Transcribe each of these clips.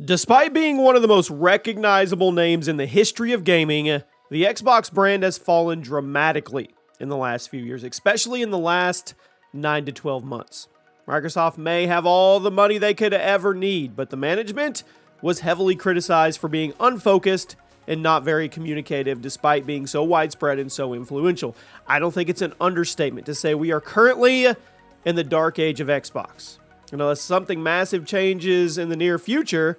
Despite being one of the most recognizable names in the history of gaming, the Xbox brand has fallen dramatically in the last few years, especially in the last 9 to 12 months. Microsoft may have all the money they could ever need, but the management was heavily criticized for being unfocused and not very communicative despite being so widespread and so influential. I don't think it's an understatement to say we are currently in the dark age of Xbox. Unless something massive changes in the near future,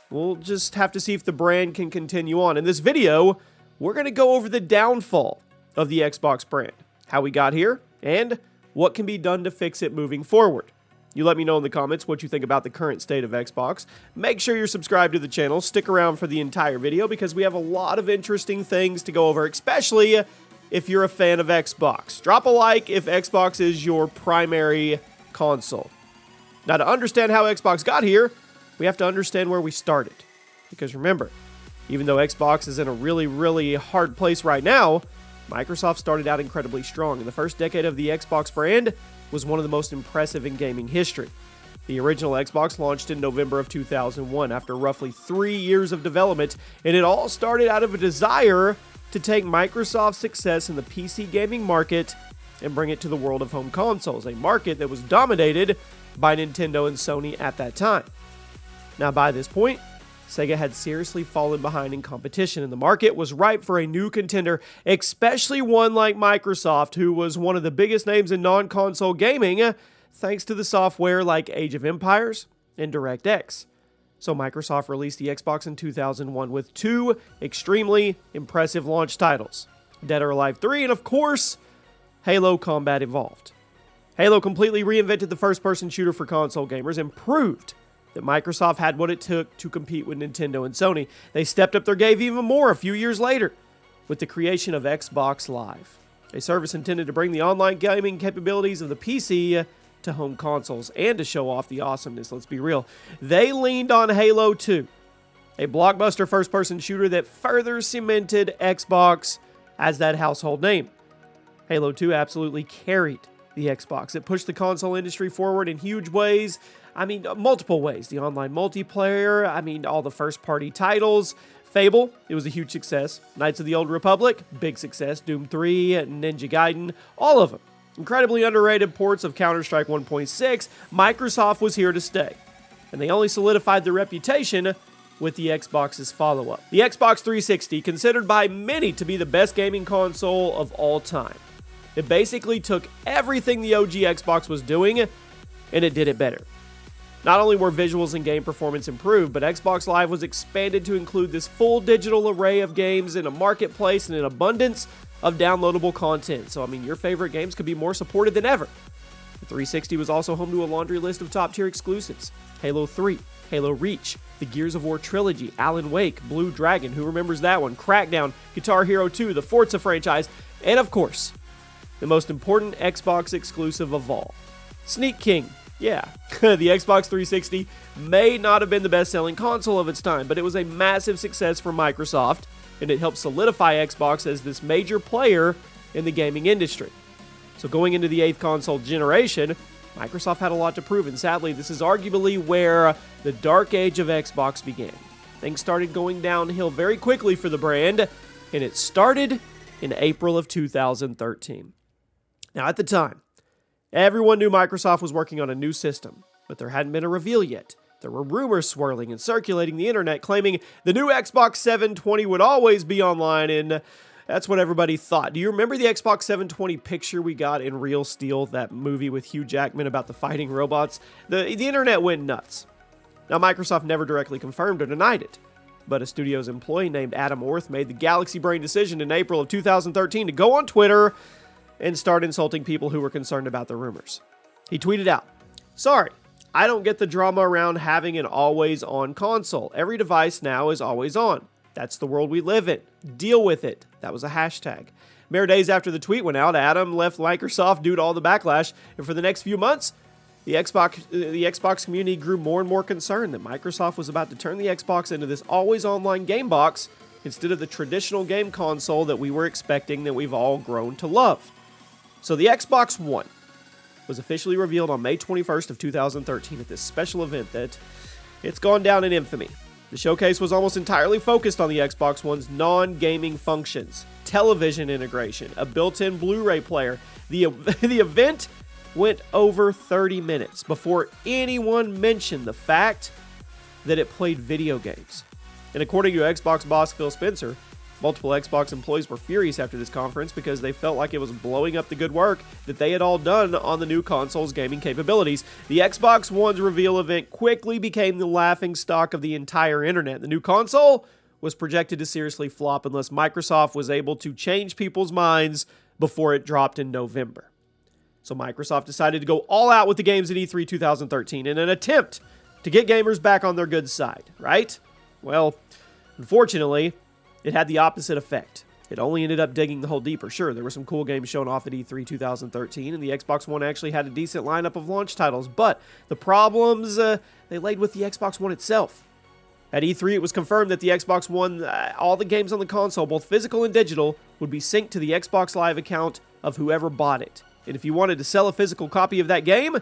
we'll just have to see if the brand can continue on. In this video, we're going to go over the downfall of the Xbox brand, how we got here, and what can be done to fix it moving forward. You let me know in the comments what you think about the current state of Xbox. Make sure you're subscribed to the channel. Stick around for the entire video because we have a lot of interesting things to go over, especially if you're a fan of Xbox. Drop a like if Xbox is your primary console. Now, to understand how Xbox got here, we have to understand where we started. Because remember, even though Xbox is in a really hard place right now, Microsoft started out incredibly strong, and the first decade of the Xbox brand was one of the most impressive in gaming history. The original Xbox launched in November of 2001 after roughly 3 years of development, and it all started out of a desire to take Microsoft's success in the PC gaming market and bring it to the world of home consoles, a market that was dominated by Nintendo and Sony at that time. Now, by this point, Sega had seriously fallen behind in competition, and the market was ripe for a new contender, especially one like Microsoft, who was one of the biggest names in non-console gaming, thanks to the software like Age of Empires and DirectX. So Microsoft released the Xbox in 2001 with two extremely impressive launch titles, Dead or Alive 3, and of course, Halo Combat Evolved. Halo completely reinvented the first-person shooter for console gamers and proved that Microsoft had what it took to compete with Nintendo and Sony. They stepped up their game even more a few years later with the creation of Xbox Live, a service intended to bring the online gaming capabilities of the PC to home consoles and to show off the awesomeness. Let's be real. They leaned on Halo 2, a blockbuster first-person shooter that further cemented Xbox as that household name. Halo 2 absolutely carried the Xbox. It pushed the console industry forward in huge ways. Multiple ways. The online multiplayer, all the first-party titles. Fable, it was a huge success. Knights of the Old Republic, big success. Doom 3, Ninja Gaiden, all of them. Incredibly underrated ports of Counter-Strike 1.6. Microsoft was here to stay. And they only solidified their reputation with the Xbox's follow-up. The Xbox 360, considered by many to be the best gaming console of all time. It basically took everything the OG Xbox was doing, and it did it better. Not only were visuals and game performance improved, but Xbox Live was expanded to include this full digital array of games in a marketplace and an abundance of downloadable content. So, your favorite games could be more supported than ever. The 360 was also home to a laundry list of top-tier exclusives. Halo 3, Halo Reach, the Gears of War trilogy, Alan Wake, Blue Dragon, who remembers that one, Crackdown, Guitar Hero 2, the Forza franchise, and of course, the most important Xbox exclusive of all, Sneak King. Yeah, the Xbox 360 may not have been the best-selling console of its time, but it was a massive success for Microsoft, and it helped solidify Xbox as this major player in the gaming industry. So going into the 8th console generation, Microsoft had a lot to prove, and sadly, this is arguably where the dark age of Xbox began. Things started going downhill very quickly for the brand, and it started in April of 2013. Now, at the time, everyone knew Microsoft was working on a new system, but there hadn't been a reveal yet. There were rumors swirling and circulating the internet claiming the new Xbox 720 would always be online, and that's what everybody thought. Do you remember the Xbox 720 picture we got in Real Steel, that movie with Hugh Jackman about the fighting robots? The internet went nuts. Now, Microsoft never directly confirmed or denied it, but a studio's employee named Adam Orth made the galaxy brain decision in April of 2013 to go on Twitter and start insulting people who were concerned about the rumors. He tweeted out, "Sorry, I don't get the drama around having an always-on console. Every device now is always on. That's the world we live in. Deal with it." That was a hashtag. Mere days after the tweet went out, Adam left Microsoft due to all the backlash, and for the next few months, the Xbox community grew more and more concerned that Microsoft was about to turn the Xbox into this always-online game box instead of the traditional game console that we were expecting, that we've all grown to love. So the Xbox One was officially revealed on May 21st of 2013 at this special event that it's gone down in infamy. The showcase was almost entirely focused on the Xbox One's non-gaming functions, television integration, a built-in Blu-ray player. The event went over 30 minutes before anyone mentioned the fact that it played video games. And according to Xbox boss Phil Spencer, multiple Xbox employees were furious after this conference because they felt like it was blowing up the good work that they had all done on the new console's gaming capabilities. The Xbox One's reveal event quickly became the laughingstock of the entire internet. The new console was projected to seriously flop unless Microsoft was able to change people's minds before it dropped in November. So Microsoft decided to go all out with the games at E3 2013 in an attempt to get gamers back on their good side, right? Well, unfortunately, it had the opposite effect. It only ended up digging the hole deeper. Sure, there were some cool games shown off at E3 2013, and the Xbox One actually had a decent lineup of launch titles, but the problems, they laid with the Xbox One itself. At E3, it was confirmed that the Xbox One, all the games on the console, both physical and digital, would be synced to the Xbox Live account of whoever bought it. And if you wanted to sell a physical copy of that game,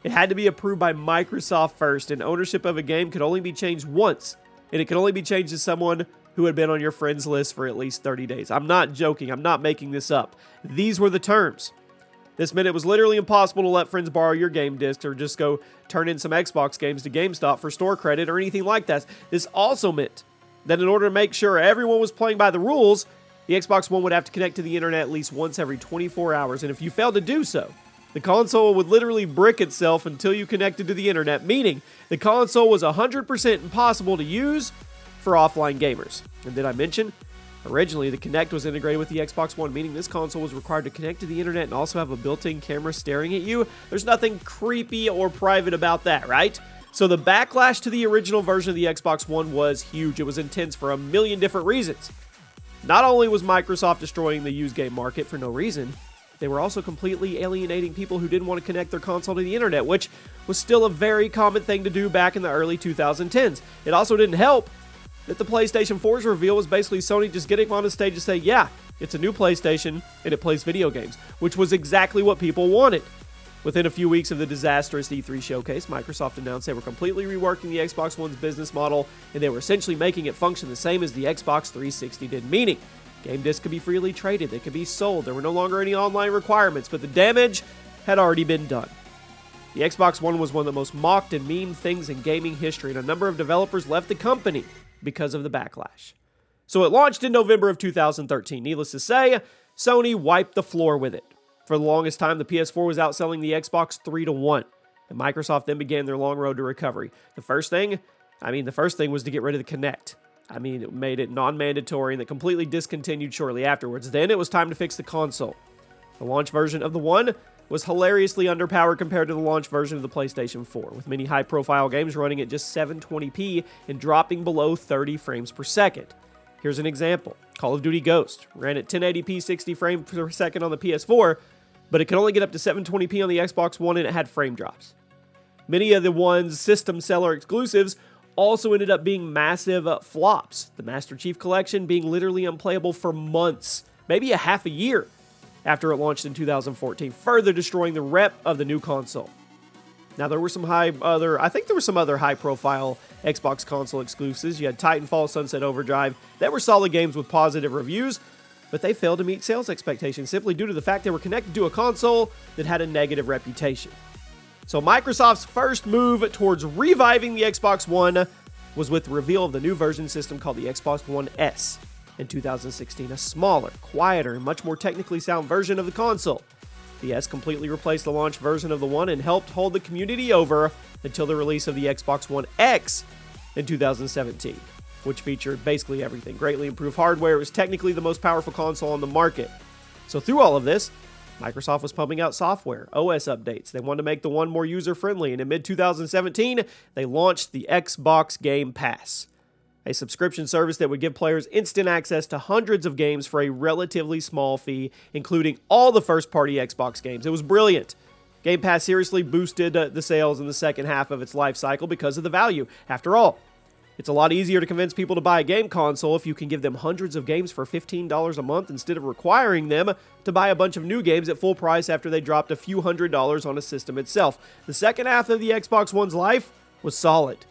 it had to be approved by Microsoft first, and ownership of a game could only be changed once, and it could only be changed to someone who had been on your friends list for at least 30 days. I'm not joking. I'm not making this up. These were the terms. This meant it was literally impossible to let friends borrow your game disc or just go turn in some Xbox games to GameStop for store credit or anything like that. This also meant that in order to make sure everyone was playing by the rules, the Xbox One would have to connect to the internet at least once every 24 hours. And if you failed to do so, the console would literally brick itself until you connected to the internet, meaning the console was 100% impossible to use for offline gamers. And did I mention? Originally, the Kinect was integrated with the Xbox One, meaning this console was required to connect to the internet and also have a built-in camera staring at you. There's nothing creepy or private about that, right? So the backlash to the original version of the Xbox One was huge. It was intense for a million different reasons. Not only was Microsoft destroying the used game market for no reason, they were also completely alienating people who didn't want to connect their console to the internet, which was still a very common thing to do back in the early 2010s. It also didn't help that the PlayStation 4's reveal was basically Sony just getting on the stage to say, yeah, it's a new PlayStation and it plays video games, which was exactly what people wanted. Within a few weeks of the disastrous E3 showcase, Microsoft announced they were completely reworking the Xbox One's business model, and they were essentially making it function the same as the Xbox 360 did, meaning game discs could be freely traded, they could be sold, there were no longer any online requirements, but the damage had already been done. The Xbox One was one of the most mocked and memed things in gaming history, and a number of developers left the company because of the backlash. So it launched in November of 2013. Needless to say, Sony wiped the floor with it. For the longest time, the PS4 was outselling the Xbox 3-1, and Microsoft then began their long road to recovery. The first thing was to get rid of the Kinect. It made it non-mandatory, and it completely discontinued shortly afterwards. Then it was time to fix the console. The launch version of the One was hilariously underpowered compared to the launch version of the PlayStation 4, with many high-profile games running at just 720p and dropping below 30 frames per second. Here's an example. Call of Duty Ghost ran at 1080p 60 frames per second on the PS4, but it could only get up to 720p on the Xbox One, and it had frame drops. Many of the One's system seller exclusives also ended up being massive flops, the Master Chief Collection being literally unplayable for months, maybe a half a year, after it launched in 2014, further destroying the rep of the new console. Now, there were some other high-profile Xbox console exclusives. You had Titanfall, Sunset Overdrive. That were solid games with positive reviews, but they failed to meet sales expectations simply due to the fact they were connected to a console that had a negative reputation. So Microsoft's first move towards reviving the Xbox One was with the reveal of the new version system called the Xbox One S in 2016, a smaller, quieter, and much more technically sound version of the console. The S completely replaced the launch version of the One and helped hold the community over until the release of the Xbox One X in 2017, which featured basically everything. Greatly improved hardware, it was technically the most powerful console on the market. So through all of this, Microsoft was pumping out software, OS updates. They wanted to make the One more user-friendly, and in mid-2017, they launched the Xbox Game Pass, a subscription service that would give players instant access to hundreds of games for a relatively small fee, including all the first-party Xbox games. It was brilliant. Game Pass seriously boosted the sales in the second half of its life cycle because of the value. After all, it's a lot easier to convince people to buy a game console if you can give them hundreds of games for $15 a month instead of requiring them to buy a bunch of new games at full price after they dropped a few $100s on a system itself. The second half of the Xbox One's life was solid.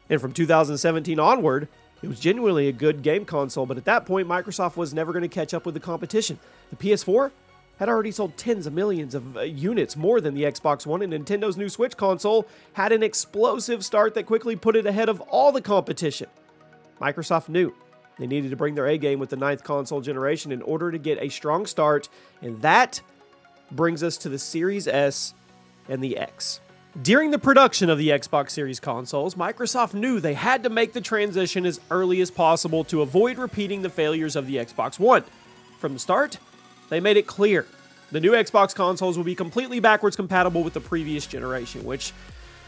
And from 2017 onward, it was genuinely a good game console, but at that point, Microsoft was never going to catch up with the competition. The PS4 had already sold tens of millions of units more than the Xbox One, and Nintendo's new Switch console had an explosive start that quickly put it ahead of all the competition. Microsoft knew they needed to bring their A-game with the 9th console generation in order to get a strong start, and that brings us to the Series S and the X. During the production of the Xbox Series consoles, Microsoft knew they had to make the transition as early as possible to avoid repeating the failures of the Xbox One. From the start, they made it clear the new Xbox consoles will be completely backwards compatible with the previous generation, which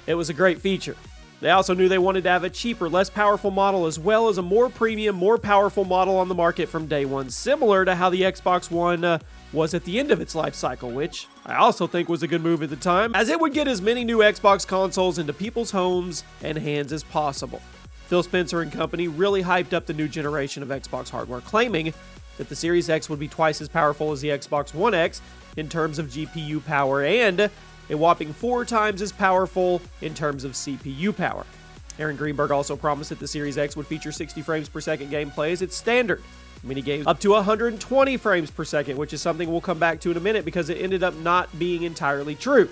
it was a great feature. They also knew they wanted to have a cheaper, less powerful model as well as a more premium, more powerful model on the market from day one, similar to how the Xbox One was at the end of its life cycle, which I also think was a good move at the time, as it would get as many new Xbox consoles into people's homes and hands as possible. Phil Spencer and company really hyped up the new generation of Xbox hardware, claiming that the Series X would be twice as powerful as the Xbox One X in terms of GPU power and a whopping 4 times as powerful in terms of CPU power. Aaron Greenberg also promised that the Series X would feature 60 frames per second gameplay as its standard. Minigames up to 120 frames per second, which is something we'll come back to in a minute because it ended up not being entirely true.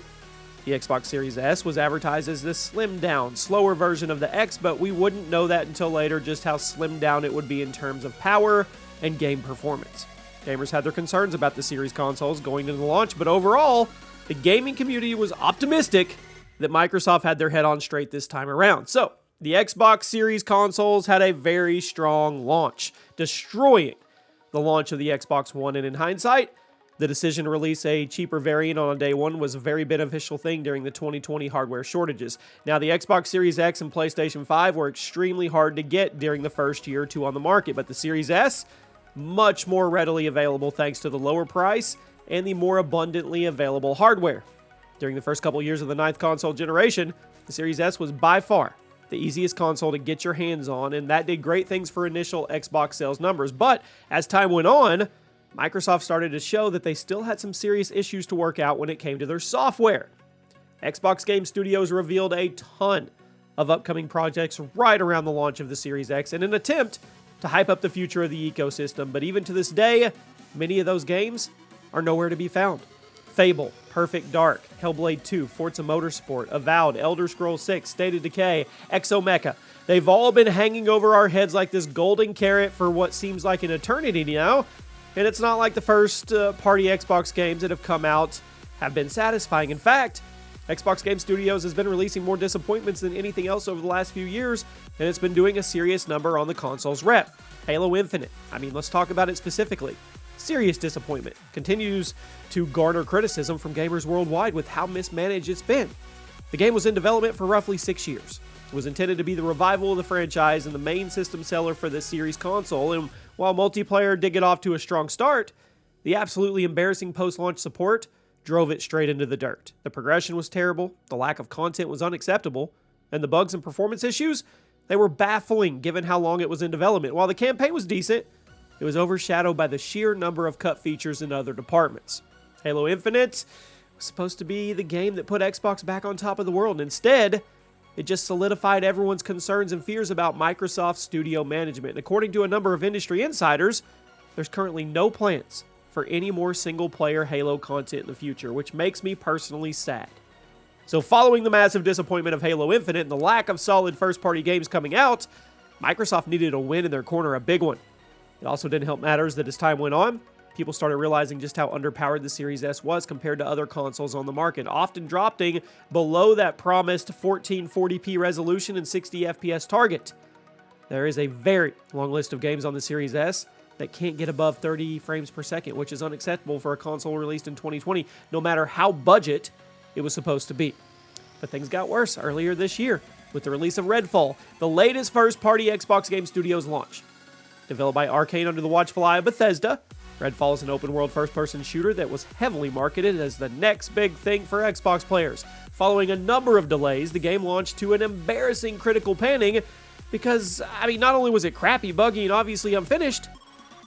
The Xbox Series S was advertised as the slimmed down, slower version of the X, but we wouldn't know that until later just how slimmed down it would be in terms of power and game performance. Gamers had their concerns about the Series consoles going into the launch, but overall, the gaming community was optimistic that Microsoft had their head on straight this time around. So, the Xbox Series consoles had a very strong launch, destroying the launch of the Xbox One, and in hindsight, the decision to release a cheaper variant on day one was a very beneficial thing during the 2020 hardware shortages. Now, the Xbox Series X and PlayStation 5 were extremely hard to get during the first year or two on the market, but the Series S, much more readily available thanks to the lower price and the more abundantly available hardware. During the first couple years of the 9th console generation, the Series S was by far the easiest console to get your hands on, and that did great things for initial Xbox sales numbers. But as time went on, Microsoft started to show that they still had some serious issues to work out when it came to their software. Xbox Game Studios revealed a ton of upcoming projects right around the launch of the Series X in an attempt to hype up the future of the ecosystem, but even to this day, many of those games are nowhere to be found. Fable, Perfect Dark, Hellblade 2, Forza Motorsport, Avowed, Elder Scrolls 6, State of Decay, Exomecha. They've all been hanging over our heads like this golden carrot for what seems like an eternity now, and it's not like the first party Xbox games that have come out have been satisfying. In fact, Xbox Game Studios has been releasing more disappointments than anything else over the last few years, and it's been doing a serious number on the console's rep. Halo Infinite, let's talk about it specifically. Serious disappointment. Continues to garner criticism from gamers worldwide with how mismanaged it's been. The game was in development for roughly 6 years. It was intended to be the revival of the franchise and the main system seller for the series console, and while multiplayer did get off to a strong start, the absolutely embarrassing post-launch support drove it straight into the dirt. The progression was terrible, the lack of content was unacceptable, and the bugs and performance issues, they were baffling given how long it was in development. While the campaign was decent, it was overshadowed by the sheer number of cut features in other departments. Halo Infinite was supposed to be the game that put Xbox back on top of the world. Instead, it just solidified everyone's concerns and fears about Microsoft's studio management. And according to a number of industry insiders, there's currently no plans for any more single-player Halo content in the future, which makes me personally sad. So following the massive disappointment of Halo Infinite and the lack of solid first-party games coming out, Microsoft needed a win in their corner, a big one. It also didn't help matters that as time went on, people started realizing just how underpowered the Series S was compared to other consoles on the market, often dropping below that promised 1440p resolution and 60 FPS target. There is a very long list of games on the Series S that can't get above 30 frames per second, which is unacceptable for a console released in 2020, no matter how budget it was supposed to be. But things got worse earlier this year with the release of Redfall, the latest first-party Xbox Game Studios launch. Developed by Arcane under the watchful eye of Bethesda, Redfall is an open-world first-person shooter that was heavily marketed as the next big thing for Xbox players. Following a number of delays, the game launched to an embarrassing critical panning because, not only was it crappy, buggy, and obviously unfinished,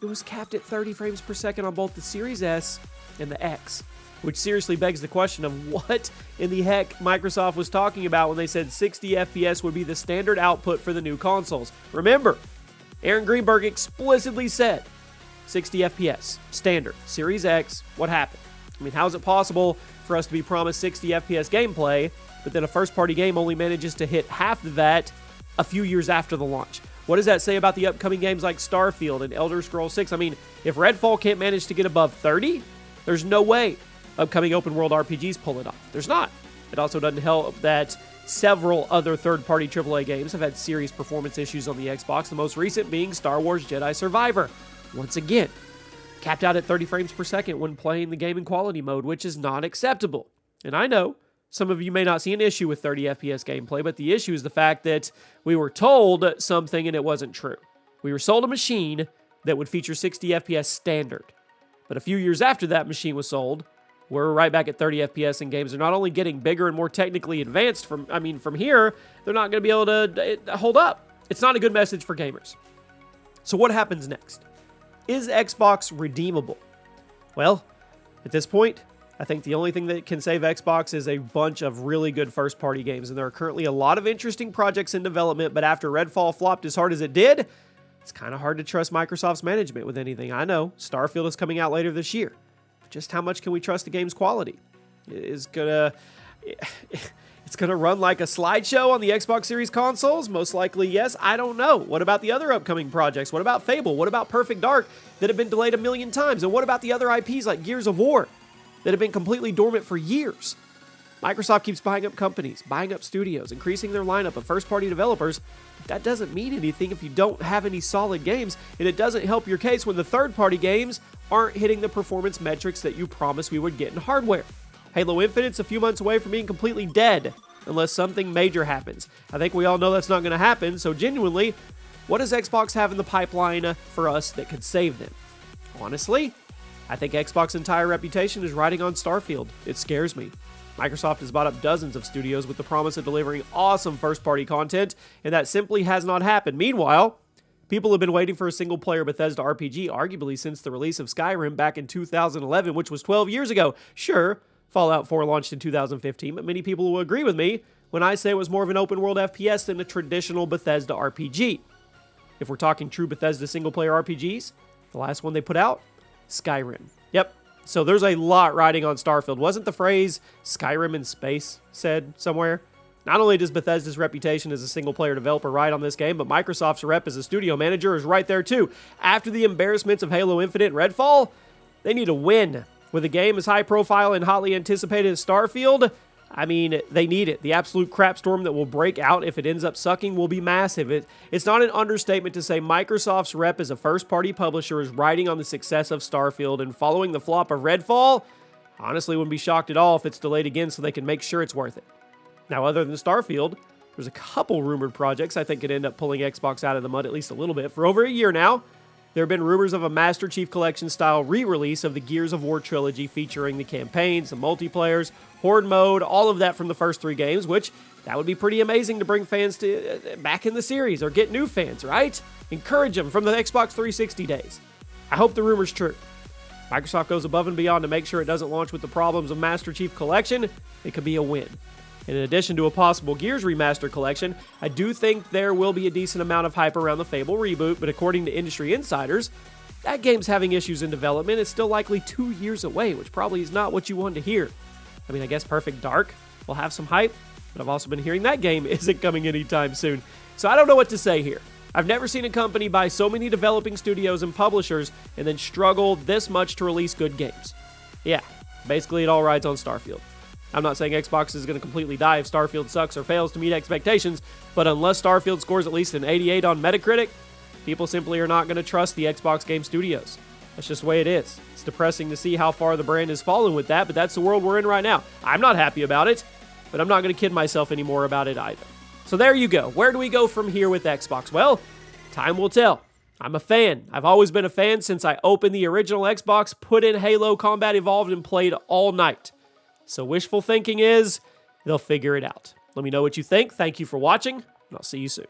it was capped at 30 frames per second on both the Series S and the X, which seriously begs the question of what in the heck Microsoft was talking about when they said 60 FPS would be the standard output for the new consoles. Remember, Aaron Greenberg explicitly said 60 FPS, standard. Series X, what happened? I mean, how is it possible for us to be promised 60 FPS gameplay, but then a first-party game only manages to hit half of that a few years after the launch? What does that say about the upcoming games like Starfield and Elder Scrolls 6? I mean, if Redfall can't manage to get above 30, there's no way upcoming open-world RPGs pull it off. There's not. It also doesn't help that several other third-party AAA games have had serious performance issues on the Xbox, the most recent being Star Wars Jedi Survivor. Once again, capped out at 30 frames per second when playing the game in quality mode, which is not acceptable. And I know some of you may not see an issue with 30 FPS gameplay, but the issue is the fact that we were told something and it wasn't true. We were sold a machine that would feature 60 FPS standard. But a few years after that machine was sold, we're right back at 30 FPS, and games are not only getting bigger and more technically advanced from here, they're not going to be able to hold up. It's not a good message for gamers. So what happens next? Is Xbox redeemable? Well, at this point, I think the only thing that can save Xbox is a bunch of really good first-party games, and there are currently a lot of interesting projects in development, but after Redfall flopped as hard as it did, it's kind of hard to trust Microsoft's management with anything. I know, Starfield is coming out later this year. But just how much can we trust the game's quality? It's gonna run like a slideshow on the Xbox Series consoles? Most likely, yes. I don't know. What about the other upcoming projects? What about Fable? What about Perfect Dark that have been delayed a million times? And what about the other IPs like Gears of War that have been completely dormant for years? Microsoft keeps buying up companies, buying up studios, increasing their lineup of first-party developers. But that doesn't mean anything if you don't have any solid games, and it doesn't help your case when the third-party games aren't hitting the performance metrics that you promised we would get in hardware. Halo Infinite's a few months away from being completely dead, unless something major happens. I think we all know that's not going to happen, so genuinely, what does Xbox have in the pipeline for us that could save them? Honestly, I think Xbox's entire reputation is riding on Starfield. It scares me. Microsoft has bought up dozens of studios with the promise of delivering awesome first-party content, and that simply has not happened. Meanwhile, people have been waiting for a single-player Bethesda RPG arguably since the release of Skyrim back in 2011, which was 12 years ago. Sure, Fallout 4 launched in 2015, but many people will agree with me when I say it was more of an open-world FPS than a traditional Bethesda RPG. If we're talking true Bethesda single-player RPGs, the last one they put out, Skyrim. Yep. So there's a lot riding on Starfield. Wasn't the phrase Skyrim in space said somewhere? Not only does Bethesda's reputation as a single-player developer ride on this game, but Microsoft's rep as a studio manager is right there too. After the embarrassments of Halo Infinite and Redfall, they need a win. With a game as high-profile and hotly anticipated as Starfield, I mean, they need it. The absolute crap storm that will break out if it ends up sucking will be massive. It's not an understatement to say Microsoft's rep as a first-party publisher is riding on the success of Starfield, and following the flop of Redfall, honestly wouldn't be shocked at all if it's delayed again so they can make sure it's worth it. Now, other than Starfield, there's a couple rumored projects I think could end up pulling Xbox out of the mud at least a little bit. For over a year now, there have been rumors of a Master Chief Collection-style re-release of the Gears of War trilogy featuring the campaigns, the multiplayers, Horde mode, all of that from the first three games, which that would be pretty amazing to bring fans to back in the series or get new fans, right? Encourage them from the Xbox 360 days. I hope the rumor's true. Microsoft goes above and beyond to make sure it doesn't launch with the problems of Master Chief Collection. It could be a win. In addition to a possible Gears Remaster collection, I do think there will be a decent amount of hype around the Fable reboot, but according to industry insiders, that game's having issues in development. It's still likely 2 years away, which probably is not what you wanted to hear. I mean, I guess Perfect Dark will have some hype, but I've also been hearing that game isn't coming anytime soon. So I don't know what to say here. I've never seen a company buy so many developing studios and publishers and then struggle this much to release good games. Yeah, basically it all rides on Starfield. I'm not saying Xbox is going to completely die if Starfield sucks or fails to meet expectations, but unless Starfield scores at least an 88 on Metacritic, people simply are not going to trust the Xbox game studios. That's just the way it is. It's depressing to see how far the brand has fallen with that, but that's the world we're in right now. I'm not happy about it, but I'm not going to kid myself anymore about it either. So there you go. Where do we go from here with Xbox? Well, time will tell. I'm a fan. I've always been a fan since I opened the original Xbox, put in Halo Combat Evolved, and played all night. So wishful thinking is, they'll figure it out. Let me know what you think. Thank you for watching, and I'll see you soon.